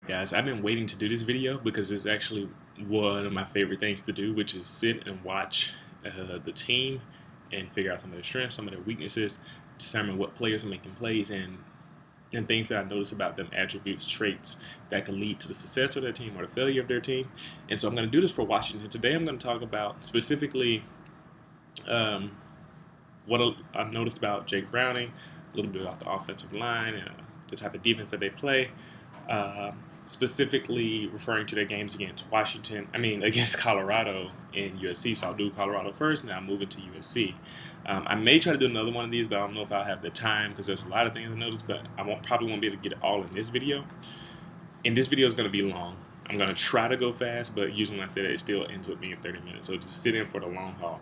Guys, I've been waiting to do this video because it's actually one of my favorite things to do, which is sit and watch the team and figure out some of their strengths, some of their weaknesses, determine what players are making plays, and things that I notice about them, attributes, traits that can lead to the success of their team or the failure of their team. And so I'm going to do this for Washington. Today I'm going to talk about specifically um, what I've noticed about Jake Browning, a little bit about the offensive line and the type of defense that they play. Uh, Specifically referring to their games against against Colorado and USC. So I'll do Colorado first, and then I'll move into USC. I may try to do another one of these, but I don't know if I'll have the time because there's a lot of things to notice, but probably won't be able to get it all in this video. And this video is going to be long. I'm going to try to go fast, but usually when I say that, it still ends up being 30 minutes. So just sit in for the long haul.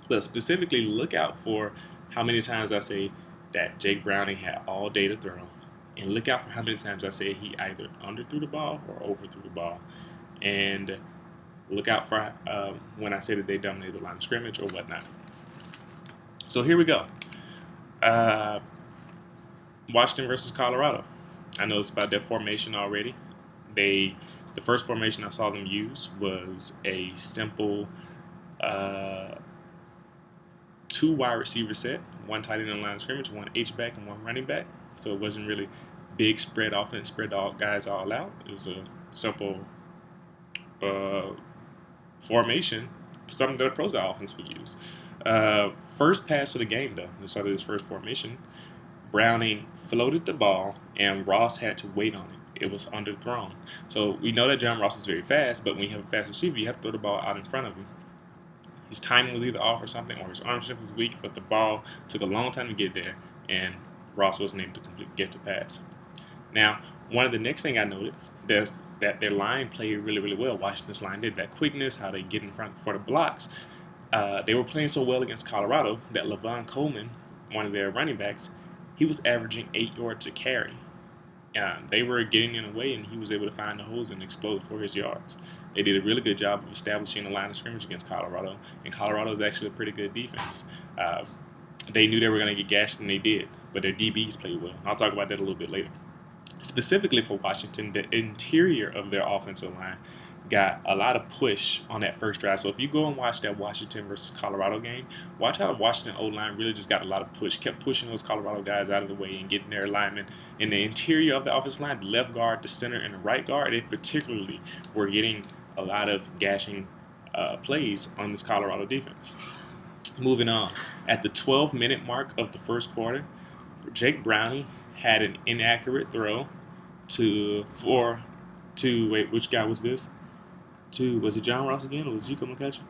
But specifically, look out for how many times I say that Jake Browning had all day to throw. And look out for how many times I say he either underthrew the ball or overthrew the ball. And look out for when I say that they dominated the line of scrimmage or whatnot. So here we go. Washington versus Colorado. I know it's about their formation already. The first formation I saw them use was a simple 2 wide receiver set, 1 tight end in the line of scrimmage, 1 H-back, and 1 running back. So it wasn't really big spread offense, spread all guys all out. It was a simple formation, something that a pro style offense would use. First pass of the game, though, we started this first formation. Browning floated the ball, and Ross had to wait on it. It was underthrown. So we know that John Ross is very fast, but when you have a fast receiver, you have to throw the ball out in front of him. His timing was either off or something, or his arm strength was weak, but the ball took a long time to get there, and Ross wasn't able to get to pass. Now, one of the next thing I noticed is that their line played really, really well. Washington's line did that quickness, how they get in front for the blocks. They were playing so well against Colorado that Levon Coleman, one of their running backs, he was averaging 8 yards a carry. They were getting in the way, and he was able to find the holes and explode for his yards. They did a really good job of establishing a line of scrimmage against Colorado, and Colorado is actually a pretty good defense. They knew they were going to get gashed, and they did, but their DBs played well. I'll talk about that a little bit later. Specifically for Washington, the interior of their offensive line got a lot of push on that first drive. So if you go and watch that Washington versus Colorado game, watch how the Washington O-line really just got a lot of push, kept pushing those Colorado guys out of the way and getting their alignment. In the interior of the offensive line, the left guard, the center, and the right guard, they particularly were getting a lot of gashing plays on this Colorado defense. Moving on, at the 12-minute mark of the first quarter, Jake Browning had an inaccurate throw which guy was this? Was it John Ross again, or was it Juco McCutcheon?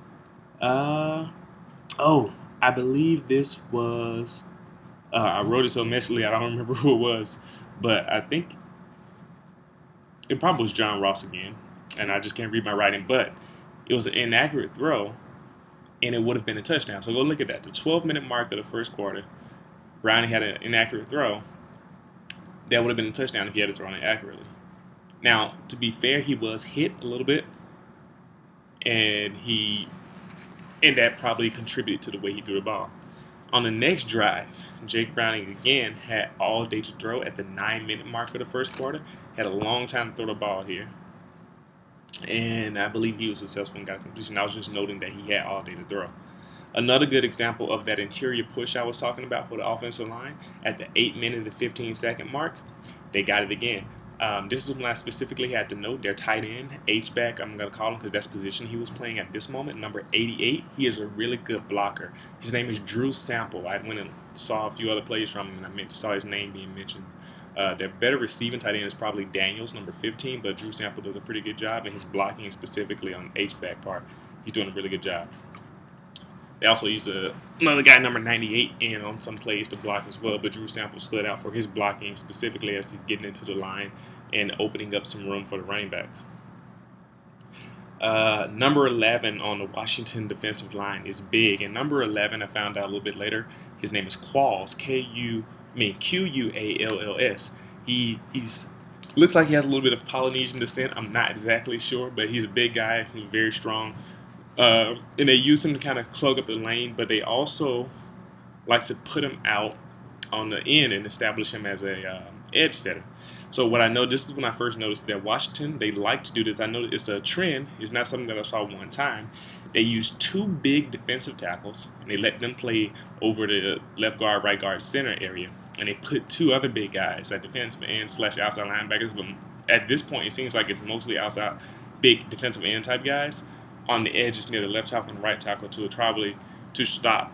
I believe this was, I wrote it so messily I don't remember who it was, but I think it probably was John Ross again, and I just can't read my writing, but it was an inaccurate throw, and it would have been a touchdown. So go look at that. The 12-minute mark of the first quarter, Browning had an inaccurate throw. That would have been a touchdown if he had to throw it accurately. Now, to be fair, he was hit a little bit, and that probably contributed to the way he threw the ball. On the next drive, Jake Browning again had all day to throw at the 9-minute mark of the first quarter. Had a long time to throw the ball here, and I believe he was successful and got a completion. I was just noting that he had all day to throw. Another good example of that interior push I was talking about for the offensive line, at the 8-minute and 15-second mark, they got it again. This is when I specifically had to note their tight end, H-back, I'm going to call him because that's the position he was playing at this moment, number 88. He is a really good blocker. His name is Drew Sample. I went and saw a few other plays from him, and I saw his name being mentioned. Their better receiving tight end is probably Daniels, number 15, but Drew Sample does a pretty good job, and his blocking specifically on the H-back part, he's doing a really good job. They also used another guy, number 98, in on some plays to block as well, but Drew Sample stood out for his blocking specifically as he's getting into the line and opening up some room for the running backs. Number 11 on the Washington defensive line is big, and number 11, I found out a little bit later, his name is Qualls, Qualls. He's looks like he has a little bit of Polynesian descent. I'm not exactly sure, but he's a big guy. He's very strong. And they use him to kind of clog up the lane, but they also like to put him out on the end and establish him as a edge setter. So what I know, this is when I first noticed that Washington, they like to do this. I know it's a trend. It's not something that I saw one time. They use two big defensive tackles, and they let them play over the left guard, right guard, center area. And they put two other big guys at defensive end / outside linebackers. But at this point, it seems like it's mostly outside, big defensive end type guys on the edges near the left tackle and right tackle to stop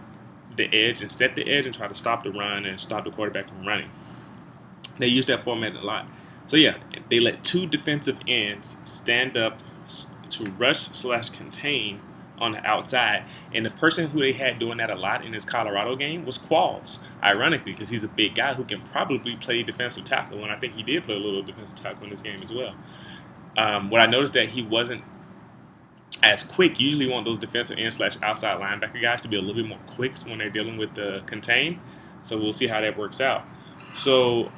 the edge and set the edge and try to stop the run and stop the quarterback from running. They use that format a lot. So yeah, they let two defensive ends stand up to rush / contain on the outside. And the person who they had doing that a lot in this Colorado game was Qualls, ironically, because he's a big guy who can probably play defensive tackle, and I think he did play a little defensive tackle in this game as well. What I noticed that he wasn't as quick. Usually you want those defensive end / outside linebacker guys to be a little bit more quick when they're dealing with the contain. So we'll see how that works out. So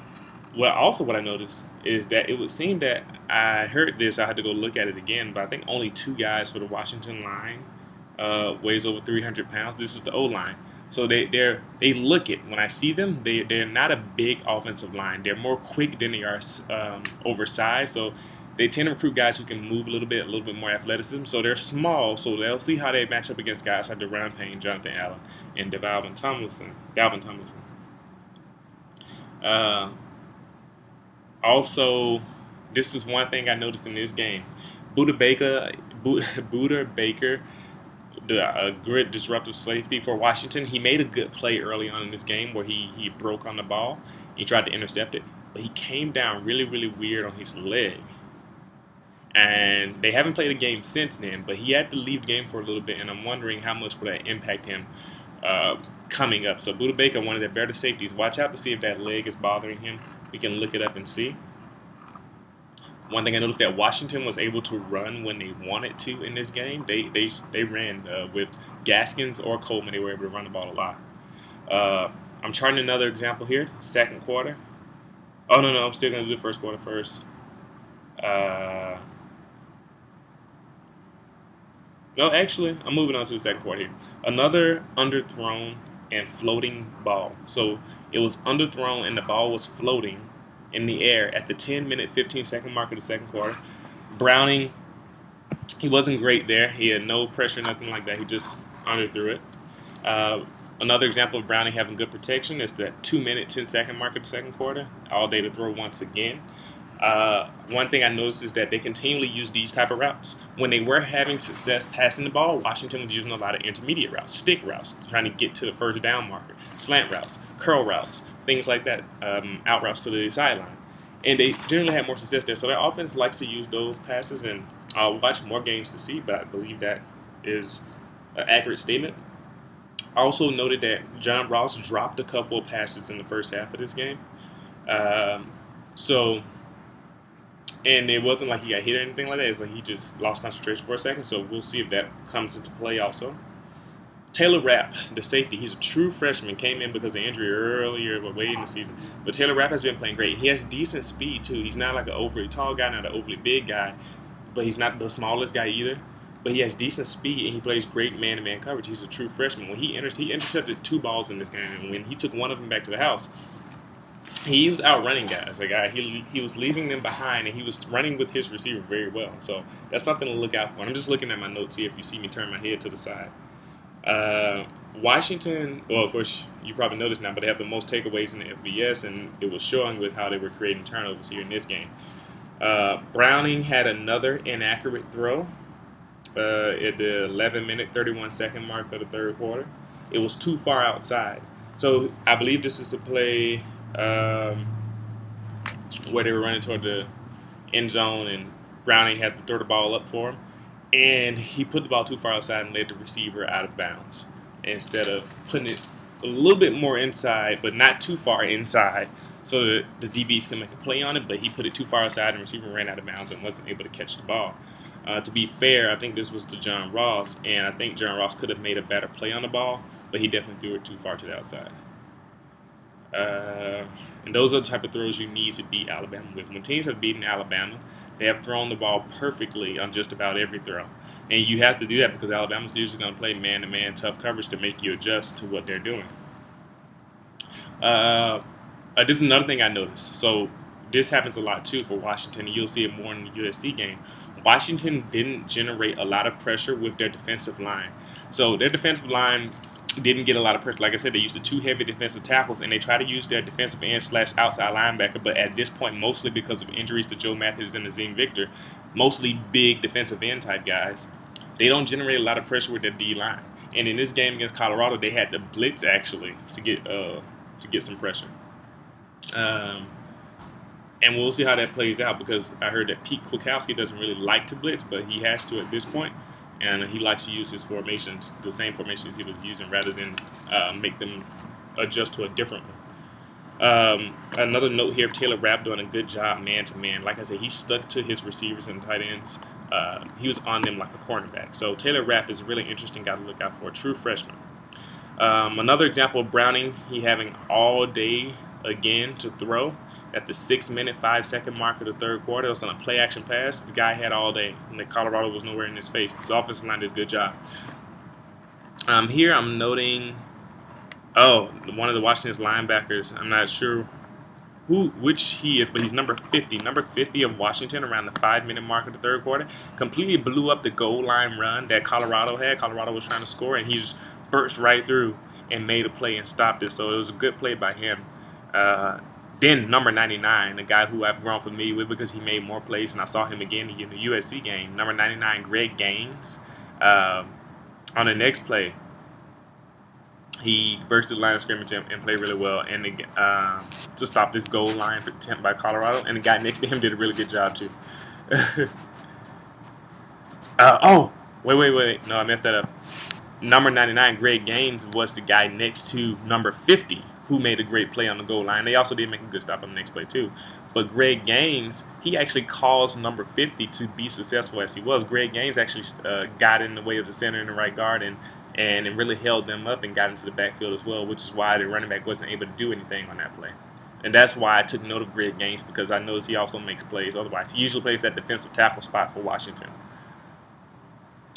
what I noticed is that it would seem that I heard this. I had to go look at it again, but I think only two guys for the Washington line weighs over 300 pounds. This is the O line. So they look it. When I see them, they're not a big offensive line. They're more quick than they are oversized. So they tend to recruit guys who can move a little bit more athleticism. So they're small. So they'll see how they match up against guys like Deron Payne, Jonathan Allen, and Dalvin Tomlinson. Also, this is one thing I noticed in this game. Buda Baker, a good disruptive safety for Washington, he made a good play early on in this game where he broke on the ball. He tried to intercept it, but he came down really, really weird on his leg. And they haven't played a game since then, but he had to leave the game for a little bit, and I'm wondering how much will that impact him coming up. So Buda Baker, one of their better safeties. Watch out to see if that leg is bothering him. We can look it up and see. One thing I noticed that Washington was able to run when they wanted to in this game. They ran with Gaskins or Coleman. They were able to run the ball a lot. I'm charting another example here. Second quarter. Oh, no, I'm still going to do the first quarter first. No, actually, I'm moving on to the second quarter here. Another underthrown and floating ball. So it was underthrown and the ball was floating in the air at the 10-minute, 15-second mark of the second quarter. Browning, he wasn't great there. He had no pressure, nothing like that. He just underthrew it. Another example of Browning having good protection is the 2-minute, 10-second mark of the second quarter. All day to throw once again. One thing I noticed is that they continually use these type of routes. When they were having success passing the ball, Washington was using a lot of intermediate routes, stick routes, trying to get to the first down marker, slant routes, curl routes, things like that, out routes to the sideline. And they generally had more success there. So their offense likes to use those passes, and I'll watch more games to see, but I believe that is an accurate statement. I also noted that John Ross dropped a couple of passes in the first half of this game. And it wasn't like he got hit or anything like that. It's like he just lost concentration for a second. So we'll see if that comes into play also. Taylor Rapp, the safety, he's a true freshman. Came in because of injury earlier, but late in the season. But Taylor Rapp has been playing great. He has decent speed, too. He's not like an overly tall guy, not an overly big guy. But he's not the smallest guy either. But he has decent speed, and he plays great man-to-man coverage. He's a true freshman. When he enters, he intercepted 2 balls in this game. And when he took one of them back to the house, he was outrunning guys. Like he was leaving them behind, and he was running with his receiver very well. So that's something to look out for. And I'm just looking at my notes here. If you see me turn my head to the side, Washington. Well, of course, you probably noticed now, but they have the most takeaways in the FBS, and it was showing with how they were creating turnovers here in this game. Browning had another inaccurate throw at the 11-minute, 31-second mark of the third quarter. It was too far outside. So I believe this is a play where they were running toward the end zone, and Browning had to throw the ball up for him, and he put the ball too far outside and led the receiver out of bounds instead of putting it a little bit more inside, but not too far inside, so that the DBs can make a play on it. But he put it too far outside, and the receiver ran out of bounds and wasn't able to catch the ball. To be fair, I think this was to John Ross, and I think John Ross could have made a better play on the ball, but he definitely threw it too far to the outside. And those are the type of throws you need to beat Alabama with. When teams have beaten Alabama, they have thrown the ball perfectly on just about every throw. And you have to do that because Alabama's usually going to play man-to-man tough coverage to make you adjust to what they're doing. This is another thing I noticed. So this happens a lot too for Washington, and you'll see it more in the USC game. Washington didn't generate a lot of pressure with their defensive line. So their defensive line didn't get a lot of pressure. Like I said, they used the two heavy defensive tackles, and they try to use their defensive end / outside linebacker. But at this point, mostly because of injuries to Joe Mathis and Nazim Victor, mostly big defensive end type guys, they don't generate a lot of pressure with their D line. And in this game against Colorado, they had to blitz actually to get some pressure. And we'll see how that plays out, because I heard that Pete Kwiatkowski doesn't really like to blitz, but he has to at this point, and he likes to use his formations, the same formations he was using, rather than make them adjust to a different one. Another note here, Taylor Rapp doing a good job man-to-man. Like I said, he stuck to his receivers and tight ends. He was on them like a cornerback. So Taylor Rapp is a really interesting guy to look out for, a true freshman. Another example of Browning, he having all day again to throw at the 6-minute 5-second mark of the third quarter. It was on a play-action pass. The guy had all day, and the Colorado was nowhere in his face. His offensive line did a good job. Here I'm noting, one of the Washington's linebackers. I'm not sure which he is, but he's number 50. Number 50 of Washington around the 5-minute mark of the third quarter completely blew up the goal line run that Colorado had. Colorado was trying to score, and he just burst right through and made a play and stopped it. So it was a good play by him. Then number 99, the guy who I've grown familiar with because he made more plays, and I saw him again in the USC game. Number 99, Greg Gaines. On the next play, he bursted the line of scrimmage and played really well, and to stop this goal line attempt by Colorado. And the guy next to him did a really good job too. Wait. No, I messed that up. Number 99, Greg Gaines, was the guy next to number 50, who made a great play on the goal line. They also did make a good stop on the next play too. But Greg Gaines, he actually caused number 50 to be successful as he was. Greg Gaines actually got in the way of the center and the right guard, and it really held them up and got into the backfield as well, which is why the running back wasn't able to do anything on that play. And that's why I took note of Greg Gaines, because I noticed he also makes plays. Otherwise, he usually plays that defensive tackle spot for Washington.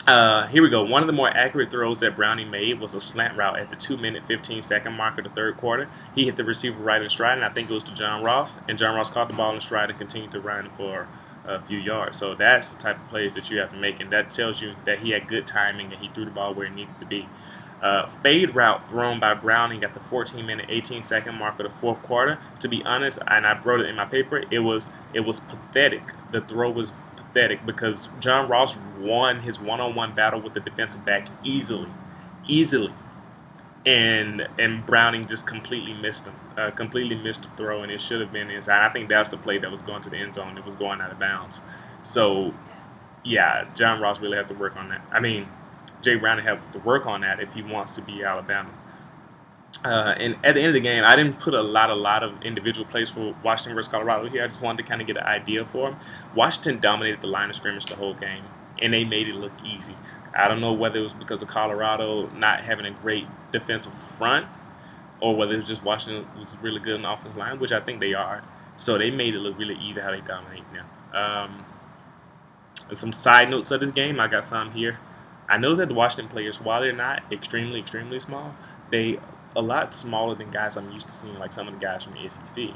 Here we go. One of the more accurate throws that Browning made was a slant route at the 2-minute 15-second mark of the third quarter. He hit the receiver right in stride, and I think it was to John Ross. And John Ross caught the ball in stride and continued to run for a few yards. So that's the type of plays that you have to make, and that tells you that he had good timing and he threw the ball where it needed to be. Fade route thrown by Browning at the 14-minute 18-second mark of the fourth quarter. To be honest, and I wrote it in my paper, it was pathetic. The throw was pathetic because John Ross won his one-on-one battle with the defensive back easily, and Browning just completely missed him, completely missed the throw, and it should have been inside. I think that's the play that was going to the end zone. It was going out of bounds. So, yeah, John Ross really has to work on that. I mean, Jay Browning has to work on that if he wants to be Alabama. And at the end of the game, I didn't put a lot of individual plays for Washington versus Colorado here. I just wanted to kind of get an idea for them. Washington dominated the line of scrimmage the whole game, and they made it look easy. I don't know whether it was because of Colorado not having a great defensive front, or whether it was just Washington was really good on the offensive line, which I think they are. So they made it look really easy how they dominate now. And some side notes of this game, I got some here. I know that the Washington players, while they're not extremely small, they a lot smaller than guys I'm used to seeing, like some of the guys from the SEC.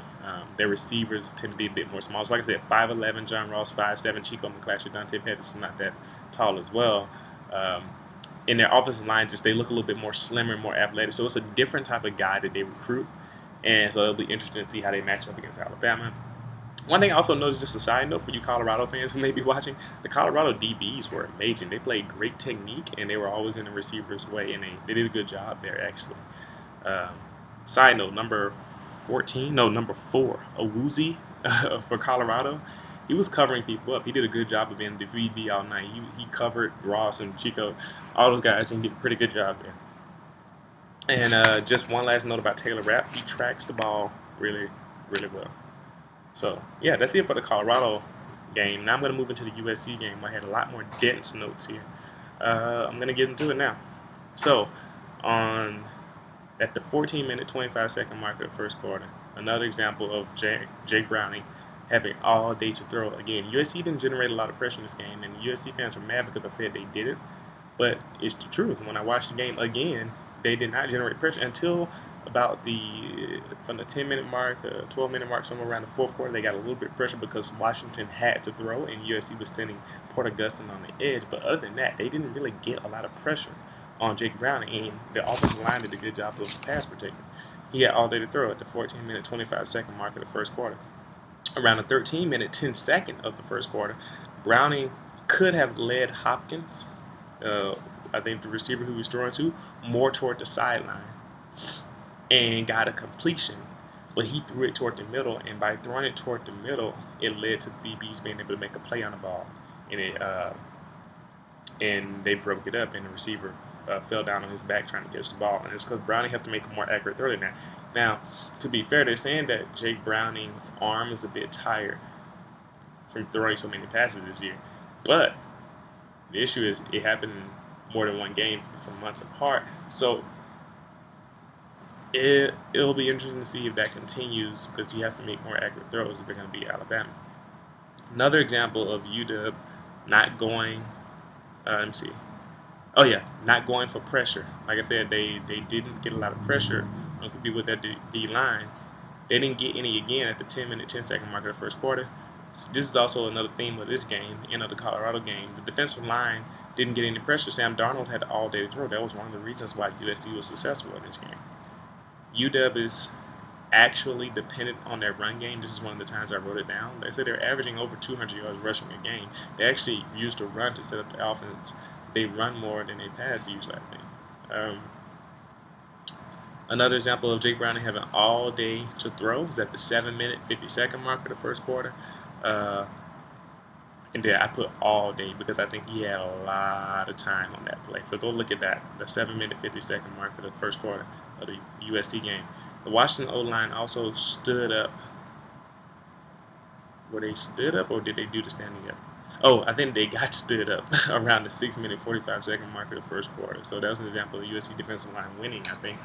Their receivers tend to be a bit more small. So like I said, 5'11", John Ross, 5'7", Chico McClatchy, Dante Pettis is not that tall as well. In their offensive line, they look a little bit more slimmer, more athletic. So it's a different type of guy that they recruit. And so it'll be interesting to see how they match up against Alabama. One thing I also noticed, just a side note for you Colorado fans who may be watching, the Colorado DBs were amazing. They played great technique, and they were always in the receiver's way, and they did a good job there, actually. Side note, number 4, Owuzie for Colorado, he was covering people up. He did a good job of being the VB all night. He covered Ross and Chico, all those guys, and he did a pretty good job there. And just one last note about Taylor Rapp. He tracks the ball really well. So, yeah, that's it for the Colorado game. Now I'm going to move into the USC game. I had a lot more dense notes here. I'm going to get into it now. So, at the 14-minute, 25-second mark of the first quarter, another example of Jake Browning having all day to throw. Again, USC didn't generate a lot of pressure in this game, and USC fans were mad because I said they did it. But it's the truth. When I watched the game again, they did not generate pressure until about from the 10-minute mark, 12-minute mark, somewhere around the fourth quarter, they got a little bit of pressure because Washington had to throw and USC was sending Port Augustine on the edge. But other than that, they didn't really get a lot of pressure on Jake Browning, and the offensive line did a good job of pass protecting. He had all day to throw at the 14-minute, 25-second mark of the first quarter. Around the 13-minute, 10-second of the first quarter, Browning could have led Hopkins, I think the receiver who he was throwing to, more toward the sideline and got a completion, but he threw it toward the middle, and by throwing it toward the middle, it led to the DBs being able to make a play on the ball, and they broke it up, and the receiver fell down on his back trying to catch the ball, and it's because Browning has to make a more accurate throw than that. Now, to be fair, they're saying that Jake Browning's arm is a bit tired from throwing so many passes this year, but the issue is it happened more than one game, some months apart, so it'll be interesting to see if that continues because he has to make more accurate throws if they're going to beat Alabama. Another example of UW not going, not going for pressure. Like I said, they didn't get a lot of pressure on compete with that D line. They didn't get any again at the 10-minute, 10-second mark of the first quarter. This is also another theme of this game, the Colorado game. The defensive line didn't get any pressure. Sam Darnold had all day to throw. That was one of the reasons why USC was successful in this game. UW is actually dependent on their run game. This is one of the times I wrote it down. They said they're averaging over 200 yards rushing a game. They actually used a run to set up the offense. They run more than they pass usually, I think. Another example of Jake Browning having all day to throw is at the 7-minute, 50-second mark of the first quarter. And then I put all day because I think he had a lot of time on that play. So go look at that, the 7-minute, 50-second mark of the first quarter of the USC game. The Washington O-line also stood up. Were they stood up or did they do the standing up? Oh, I think they got stood up around the 6-minute, 45-second mark of the first quarter. So that was an example of the USC defensive line winning, I think.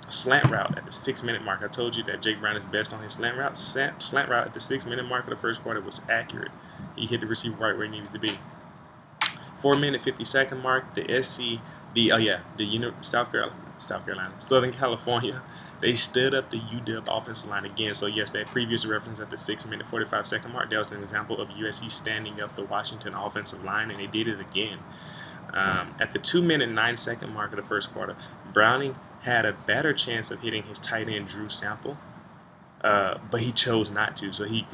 Slant route at the 6-minute mark. I told you that Jake Brown is best on his slant route. Slant route at the 6-minute mark of the first quarter was accurate. He hit the receiver right where he needed to be. 4-minute, 50-second mark. Southern California. They stood up the UW offensive line again. So yes, that previous reference at the 6-minute, 45-second mark, that was an example of USC standing up the Washington offensive line, and they did it again. At the 2-minute, 9-second mark of the first quarter, Browning had a better chance of hitting his tight end Drew Sample, but he chose not to. So he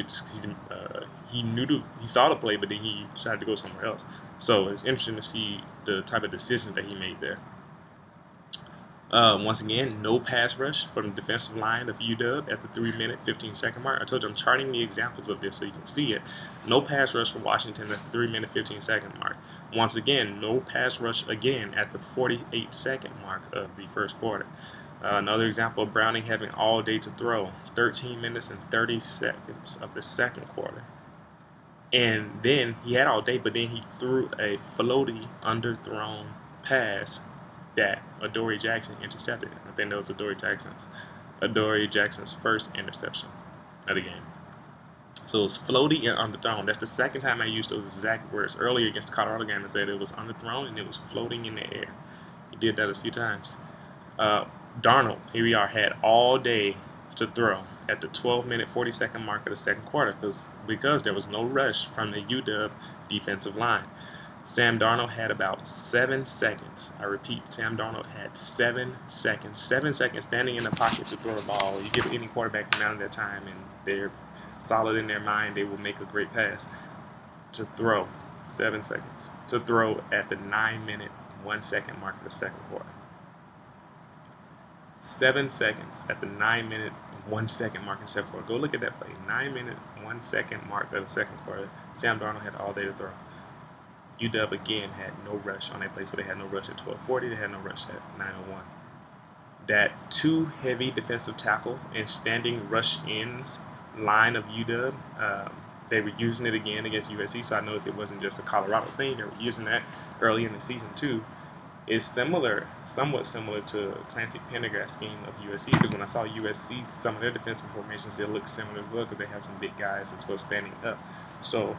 saw the play, but then he decided to go somewhere else. So it's interesting to see the type of decision that he made there. Once again, no pass rush from the defensive line of UW at the 3-minute, 15-second mark. I told you I'm charting the examples of this so you can see it. No pass rush from Washington at the 3-minute, 15-second mark. Once again, no pass rush again at the 48-second mark of the first quarter. Another example of Browning having all day to throw, 13 minutes and 30 seconds of the second quarter. And then he had all day, but then he threw a floaty, underthrown pass that Adoree Jackson intercepted. I think that was Adoree Jackson's first interception of the game. So it was floaty and underthrown. That's the second time I used those exact words. Earlier against the Colorado game, I said it was underthrown and it was floating in the air. He did that a few times. Darnold, here we are, had all day to throw at the 12-minute, 40-second mark of the second quarter because there was no rush from the UW defensive line. Sam Darnold had about 7 seconds. I repeat, Sam Darnold had 7 seconds. 7 seconds standing in the pocket to throw a ball. You give any quarterback the amount of that time, and they're solid in their mind, they will make a great pass. To throw, 7 seconds. To throw at the 9-minute, 1-second mark of the second quarter. 7 seconds at the 9-minute, 1-second mark of the second quarter. Go look at that play. 9-minute, 1-second mark of the second quarter. Sam Darnold had all day to throw. UW again had no rush on that play, so they had no rush at 12:40. They had no rush at 9:01. That two heavy defensive tackles and standing rush ends line of UW, they were using it again against USC, so I noticed it wasn't just a Colorado thing. They were using that early in the season too. It's somewhat similar to Clancy Pendergast's scheme of USC, because when I saw USC, some of their defensive formations, they look similar as well because they have some big guys as well standing up. So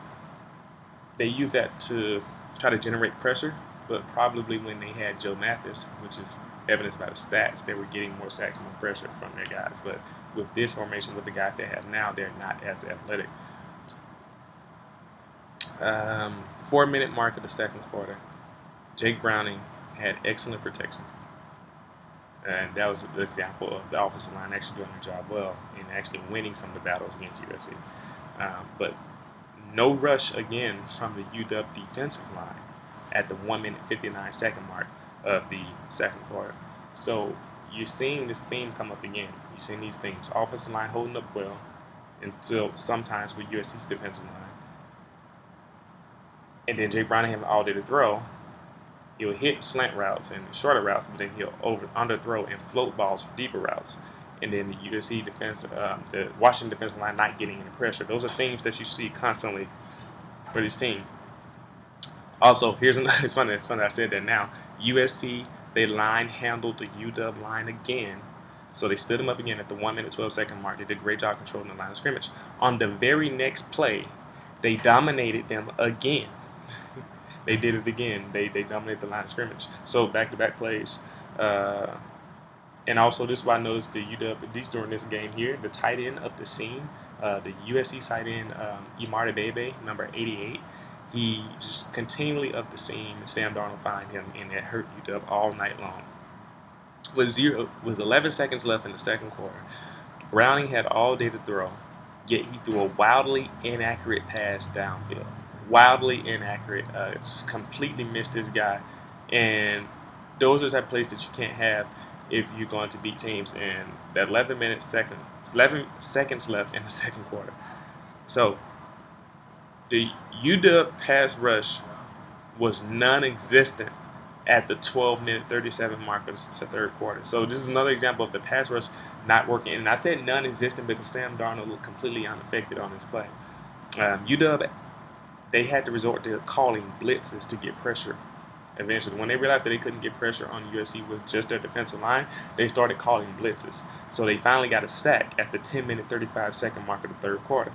they use that to try to generate pressure, but probably when they had Joe Mathis, which is evidenced by the stats. They were getting more sacks, more pressure from their guys. But with this formation, with the guys they have now, they're not as athletic. 4-minute mark of the second quarter. Jake Browning had excellent protection. And that was an example of the offensive line actually doing their job well and actually winning some of the battles against USC. But no rush again from the UW defensive line at the 1-minute 59-second mark of the second quarter. So you're seeing this theme come up again. You're seeing these themes. Offensive line holding up well until sometimes with USC's defensive line. And then Jake Browning having all day to throw. He'll hit slant routes and shorter routes, but then he'll underthrow and float balls for deeper routes. And then the USC defense, the Washington defensive line not getting any pressure. Those are things that you see constantly for this team. Also, here's another. It's funny I said that now. USC, they line handled the UW line again. So they stood them up again at the 1-minute 12-second mark. They did a great job controlling the line of scrimmage. On the very next play, they dominated them again. They did it again. They dominated the line of scrimmage. So back-to-back plays. And also, this is why I noticed the UW, at least during this game here, the tight end up the seam, the USC tight end, Imari Bebe, number 88, he just continually up the seam, and Sam Darnold find him, and that hurt UW all night long. With 11 seconds left in the second quarter, Browning had all day to throw, yet he threw a wildly inaccurate pass downfield. Wildly inaccurate, just completely missed his guy, and those are the type of plays that you can't have if you're going to beat teams. And that 11 seconds left in the second quarter. So the UW pass rush was non-existent at the 12-minute 37 mark of the third quarter. So this is another example of the pass rush not working. And I said non-existent because Sam Darnold looked completely unaffected on this play. UW, they had to resort to calling blitzes to get pressure. Eventually, when they realized that they couldn't get pressure on USC with just their defensive line, they started calling blitzes. So they finally got a sack at the 10-minute 35-second mark of the third quarter.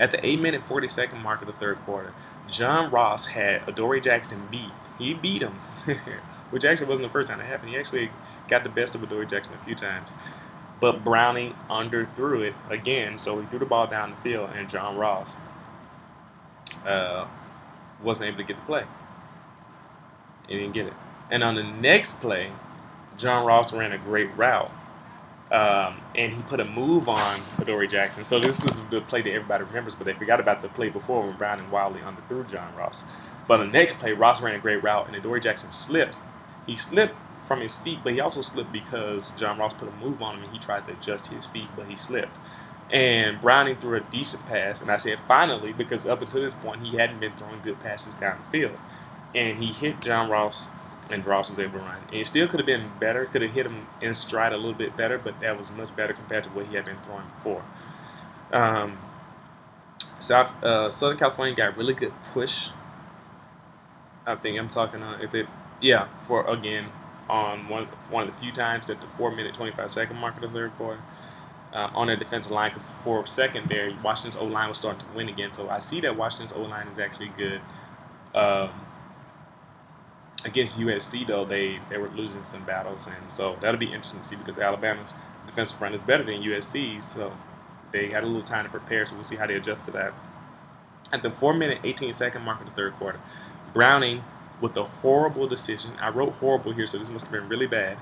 At the 8-minute 40-second mark of the third quarter, John Ross had Adoree Jackson beat. He beat him, which actually wasn't the first time that happened. He actually got the best of Adoree Jackson a few times. But Browning underthrew it again, so he threw the ball down the field, and John Ross wasn't able to get the play. He didn't get it. And on the next play, John Ross ran a great route. And he put a move on Adoree Jackson. So this is the play that everybody remembers, but they forgot about the play before when Browning wildly underthrew John Ross. But on the next play, Ross ran a great route, and Adoree Jackson slipped. He slipped from his feet, but he also slipped because John Ross put a move on him, and he tried to adjust his feet, but he slipped. And Browning threw a decent pass, and I said finally, because up until this point, he hadn't been throwing good passes down the field. And he hit John Ross, and Ross was able to run. And it still could have been better, could have hit him in stride a little bit better, but that was much better compared to what he had been throwing before. Southern California got really good push. I think I'm talking on, on one of the few times at the 4-minute 25-second mark of the third quarter. On their defensive line, because for a second there, Washington's O-line was starting to win again. So I see that Washington's O-line is actually good. Against USC, though, they were losing some battles, and so that'll be interesting to see because Alabama's defensive front is better than USC's, so they had a little time to prepare, so we'll see how they adjust to that. At the 4-minute 18-second mark of the third quarter, Browning, with a horrible decision, I wrote horrible here, so this must have been really bad,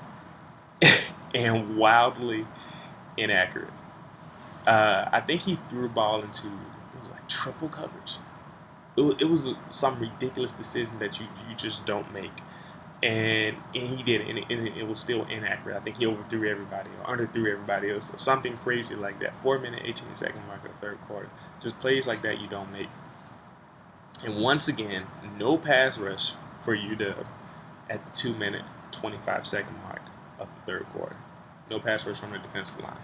and wildly inaccurate. I think he threw the ball into triple coverage. It was some ridiculous decision that you just don't make, and he did it, and it was still inaccurate. I think he overthrew everybody or underthrew everybody else, or something crazy like that. 4-minute 18-second mark of the third quarter. Just plays like that you don't make. And once again, no pass rush for UW at the 2-minute 25-second mark of the third quarter. No pass rush from the defensive line.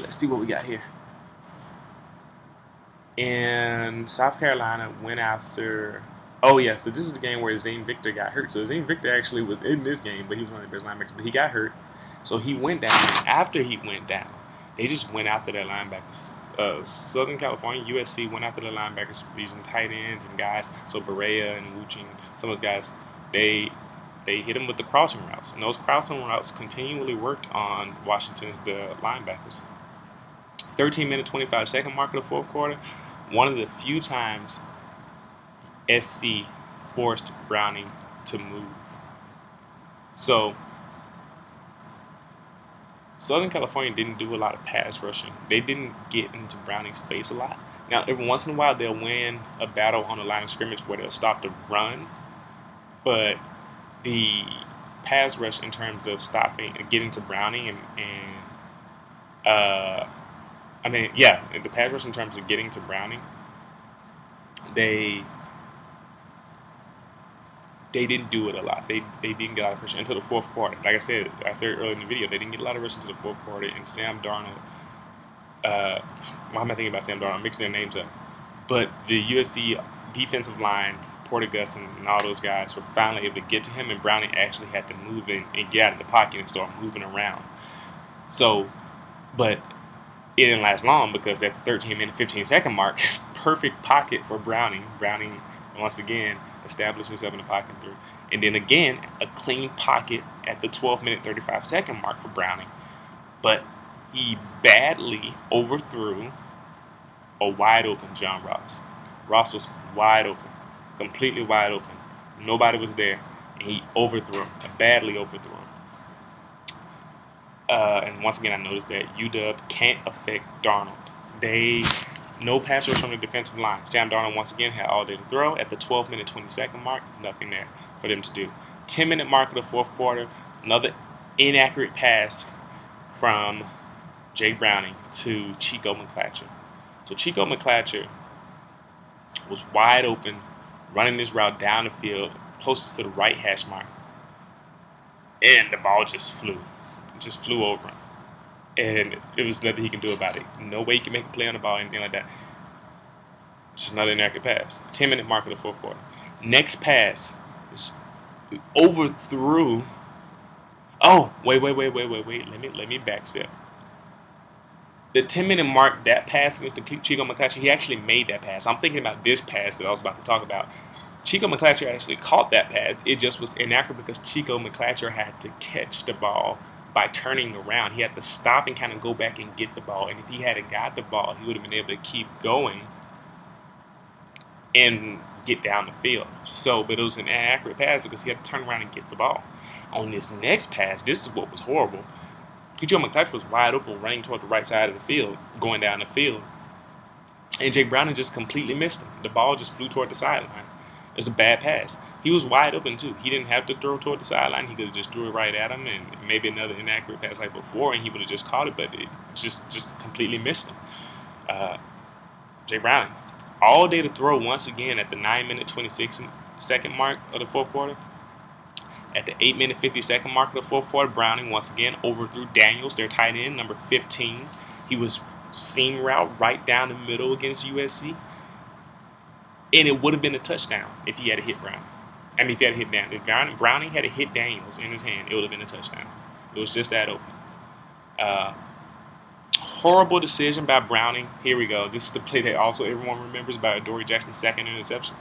Let's see what we got here. And South Carolina went after. So this is the game where Zane Victor got hurt. So Zane Victor actually was in this game, but he was one of the best linebackers. But he got hurt, so he went down. And after he went down, they just went after their linebackers. Southern California, USC went after their linebackers using tight ends and guys. So Berea and Wuching, some of those guys, they They hit him with the crossing routes, and those crossing routes continually worked on Washington's the linebackers. 13-minute, 25-second mark of the fourth quarter, one of the few times SC forced Browning to move. So Southern California didn't do a lot of pass rushing. They didn't get into Browning's face a lot. Now, every once in a while, they'll win a battle on the line of scrimmage where they'll stop the run, but the pass rush in terms of stopping and getting to Browning the pass rush in terms of getting to Browning, they didn't do it a lot. They didn't get a lot of pressure until the fourth quarter. Like I said, I said earlier in the video, they didn't get a lot of rush until the fourth quarter, and Sam Darnold, why am I thinking about Sam Darnold? I'm mixing their names up. But the USC defensive line, Portegus and all those guys were finally able to get to him, and Browning actually had to move in and get out of the pocket and start moving around. So, but it didn't last long because at the 13-minute, 15-second mark, perfect pocket for Browning. Browning, once again, established himself in the pocket through. And then again, a clean pocket at the 12-minute, 35-second mark for Browning. But he badly overthrew a wide-open John Ross. Ross was wide open, completely wide open. Nobody was there, and he overthrew him, badly overthrew him. And once again, I noticed that UW can't affect Darnold. No pass rush on the defensive line. Sam Darnold once again had all day to throw. At the 12-minute, 20-second mark, nothing there for them to do. 10-minute mark of the fourth quarter, another inaccurate pass from Jay Browning to Chico McClatcher. So Chico McClatcher was wide open, running this route down the field, closest to the right hash mark. And the ball just flew. It just flew over him. And it was nothing he can do about it. No way he can make a play on the ball, anything like that. Just another inaccurate pass. 10-minute mark of the fourth quarter. Next pass is overthrew. Oh, wait. Let me backstep. The 10-minute mark, that pass is to Chico McClatcher. He actually made that pass. I'm thinking about this pass that I was about to talk about. Chico McClatcher actually caught that pass. It just was inaccurate because Chico McClatcher had to catch the ball by turning around. He had to stop and kind of go back and get the ball. And if he had got the ball, he would have been able to keep going and get down the field. But it was an inaccurate pass because he had to turn around and get the ball. On this next pass, this is what was horrible. Chico McClatcher was wide open, running toward the right side of the field, going down the field. And Jay Browning just completely missed him. The ball just flew toward the sideline. It was a bad pass. He was wide open, too. He didn't have to throw toward the sideline. He could have just threw it right at him and maybe another inaccurate pass like before, and he would have just caught it, but it just completely missed him. Jay Browning, all day to throw once again at the 9-minute, 26-second mark of the fourth quarter. At the 8-minute, 50-second mark of the fourth quarter, Browning once again overthrew Daniels, their tight end, number 15. He was seam route right down the middle against USC. And it would have been a touchdown if he had hit Browning. If he had hit down. If Browning had hit Daniels in his hand, it would have been a touchdown. It was just that open. Horrible decision by Browning. Here we go. This is the play that also everyone remembers about Adoree Jackson's second interception.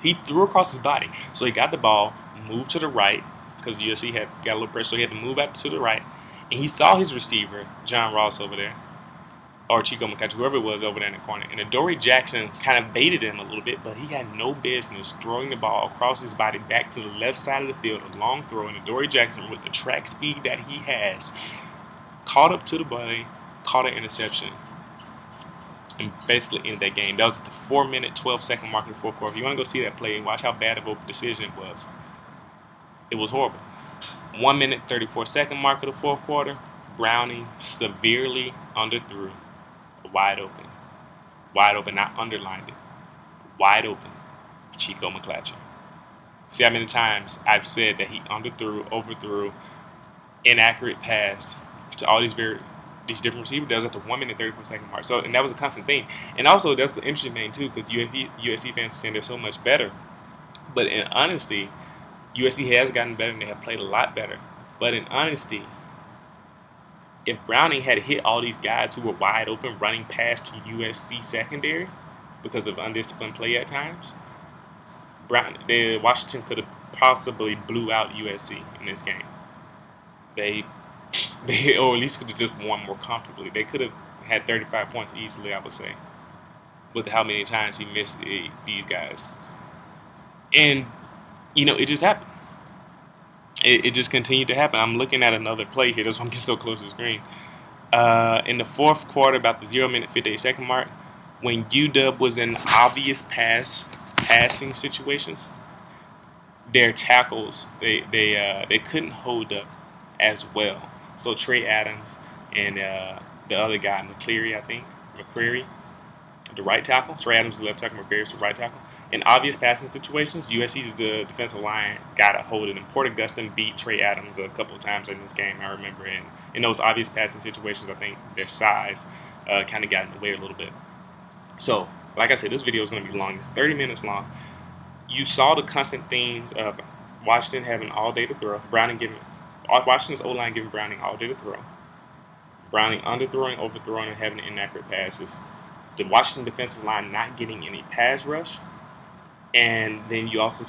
He threw across his body. So he got the ball, moved to the right, because USC had got a little pressure, so he had to move out to the right. And he saw his receiver, John Ross, over there, or Chico McClatcher, whoever it was over there in the corner. And Adoree Jackson kind of baited him a little bit, but he had no business throwing the ball across his body back to the left side of the field, a long throw. And Adoree Jackson, with the track speed that he has, caught up to the body, caught an interception, and basically ended that game. That was at the 4-minute, 12-second mark of the fourth quarter. If you want to go see that play and watch how bad of a decision it was horrible. 1-minute, 34-second mark of the fourth quarter, Browning severely underthrew. Wide open, not underlined it, wide open, Chico McClatcher. See how many times I've said that he overthrew, inaccurate pass to all these different receivers. That was at the 1-minute, 34-second mark. So, and that was a constant thing. And also, that's the interesting thing too, because USC fans are saying they're so much better. But in honesty, USC has gotten better and they have played a lot better. But in honesty, if Browning had hit all these guys who were wide open running past USC secondary because of undisciplined play at times, Washington could have possibly blew out USC in this game. They or at least could have just won more comfortably. They could have had 35 points easily, I would say, with how many times he missed these guys. And, it just happened. It just continued to happen. I'm looking at another play here. That's why I'm getting so close to the screen. In the fourth quarter, about the 0-minute 58-second mark, when UW was in obvious passing situations, their tackles they couldn't hold up as well. So Trey Adams and the other guy, McCreary, the right tackle. Trey Adams, the left tackle. McCreary's the right tackle. In obvious passing situations, USC's the defensive line got a hold of them. Port Augustine beat Trey Adams a couple of times in this game, I remember. And in those obvious passing situations, I think their size kind of got in the way a little bit. So, like I said, this video is going to be long. It's 30 minutes long. You saw the constant themes of Washington having all day to throw. Washington's O-line giving Browning all day to throw. Browning underthrowing, overthrowing, and having inaccurate passes. The Washington defensive line not getting any pass rush. And then you also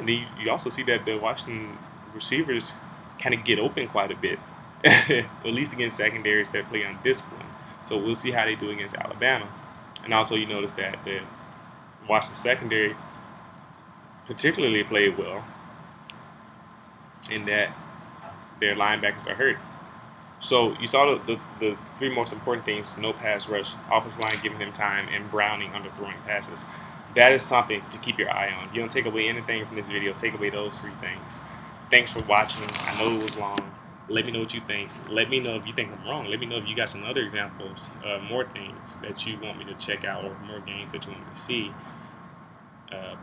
you also see that the Washington receivers kind of get open quite a bit, at least against secondaries that play undisciplined. So we'll see how they do against Alabama. And also you notice that the Washington secondary particularly played well in that their linebackers are hurt. So you saw the three most important things: no pass rush, offensive line giving them time, and Browning underthrowing passes. That is something to keep your eye on. If you don't take away anything from this video, take away those three things. Thanks for watching. I know it was long. Let me know what you think. Let me know if you think I'm wrong. Let me know if you got some other examples, more things that you want me to check out, or more games that you want me to see.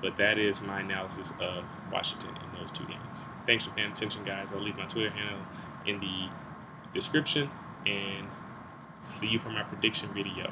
But that is my analysis of Washington in those two games. Thanks for paying attention, guys. I'll leave my Twitter handle in the description, and see you for my prediction video.